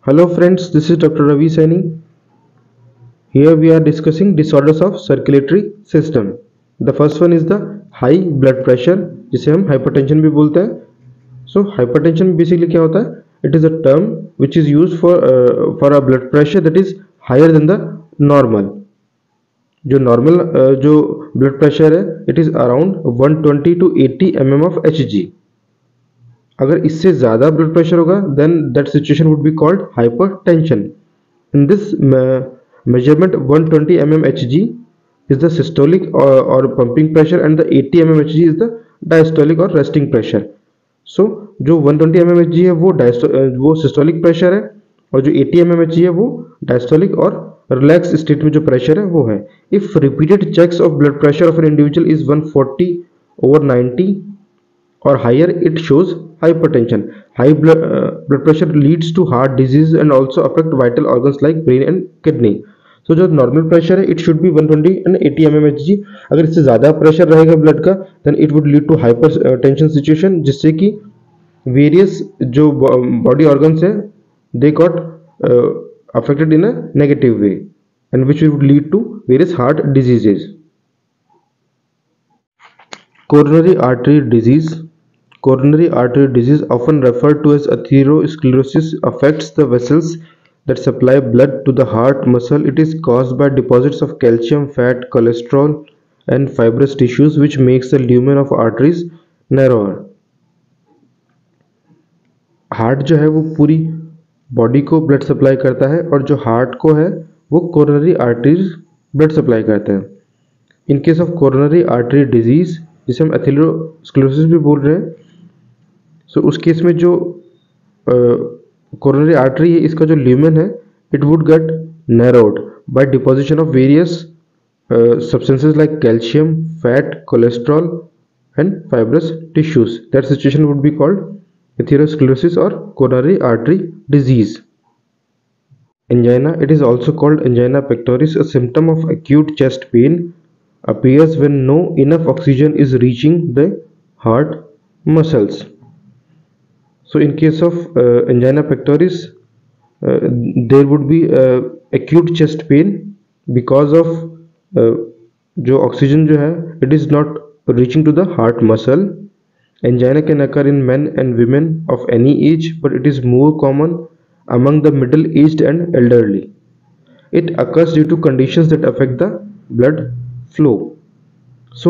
Hello friends, this is Dr. Ravi Saini. Here we are discussing disorders of circulatory system. The first one is the high blood pressure, जिसे हम hypertension भी बोलते हैं. So hypertension basically क्या होता है? It is a term which is used for a blood pressure that is higher than the normal. जो normal जो ब्लड प्रेशर है it is around 120 to 80 mm of Hg. अगर इससे ज़्यादा ब्लड प्रेशर होगा then that situation would be called hypertension. In this measurement, 120 mm Hg is the systolic or pumping pressure and the 80 mm Hg is the diastolic or resting pressure. So जो 120 mm Hg है वो systolic pressure है और जो 80 mm Hg है वो diastolic और relaxed state में जो pressure है वो है. If repeated checks of blood pressure of an individual is 140/90 or higher, it shows hypertension. High blood pressure leads to heart disease and also affect vital organs like brain and kidney. So जो normal pressure है it should be 120 and 80 mm Hg. अगर इससे ज़्यादा pressure रहेगा blood का then it would lead to hypertension situation, जिससे कि various जो बॉडी ऑर्गन्स है they got affected in a negative way and which would lead to various heart diseases. Coronary artery disease. Coronary artery disease, often referred to as atherosclerosis, affects the vessels that supply blood to the heart muscle. It is caused by deposits of calcium, fat, cholesterol, and fibrous tissues, which makes the lumen of arteries narrower. Heart जो है वो पूरी body को blood supply करता है और जो heart को है वो कोरोनरी आर्टरीज ब्लड सप्लाई करते हैं. In case of coronary artery disease, जिसे हम एथेरोस्क्लेरोसिस भी बोल रहे हैं, सो उस केस में जो कोरोनरी आर्टरी है इसका जो ल्यूमेन है it would get narrowed by deposition of various substances like calcium, fat, cholesterol and fibrous tissues. That situation would be called atherosclerosis or coronary artery disease. Angina, it is also called angina pectoris. A symptom of acute chest pain appears when no enough oxygen is reaching the heart muscles. So in case of angina pectoris, there would be acute chest pain because of जो oxygen जो है it is not reaching to the heart muscle. Angina can occur in men and women of any age, but it is more common among the middle-aged and elderly. It occurs due to conditions that affect the blood flow. So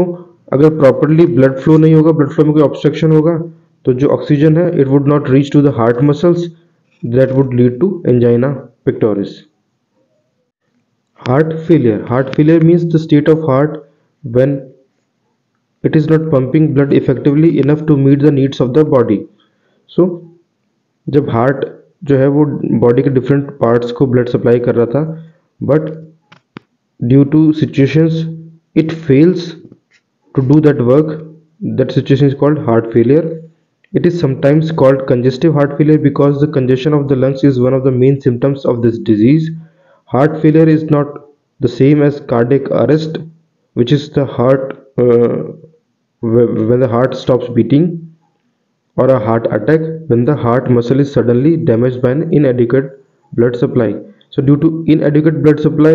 अगर properly blood flow नहीं होगा, blood flow में कोई obstruction होगा, तो जो oxygen है it would not reach to the heart muscles. That would lead to angina pectoris. Heart failure. Heart failure means the state of heart when it is not pumping blood effectively enough to meet the needs of the body. So जब heart जो है वो body के different parts को blood supply कर रहा था but due to situations it fails to do that work, that situation is called heart failure. It is sometimes called congestive heart failure because the congestion of the lungs is one of the main symptoms of this disease. Heart failure is not the same as cardiac arrest, which is the heart when the heart stops beating, or a heart attack when the heart muscle is suddenly damaged by an inadequate blood supply. So due to inadequate blood supply,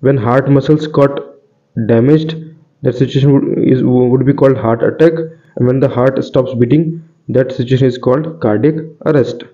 when heart muscles got damaged, that situation would be called heart attack, and when the heart stops beating, that situation is called cardiac arrest.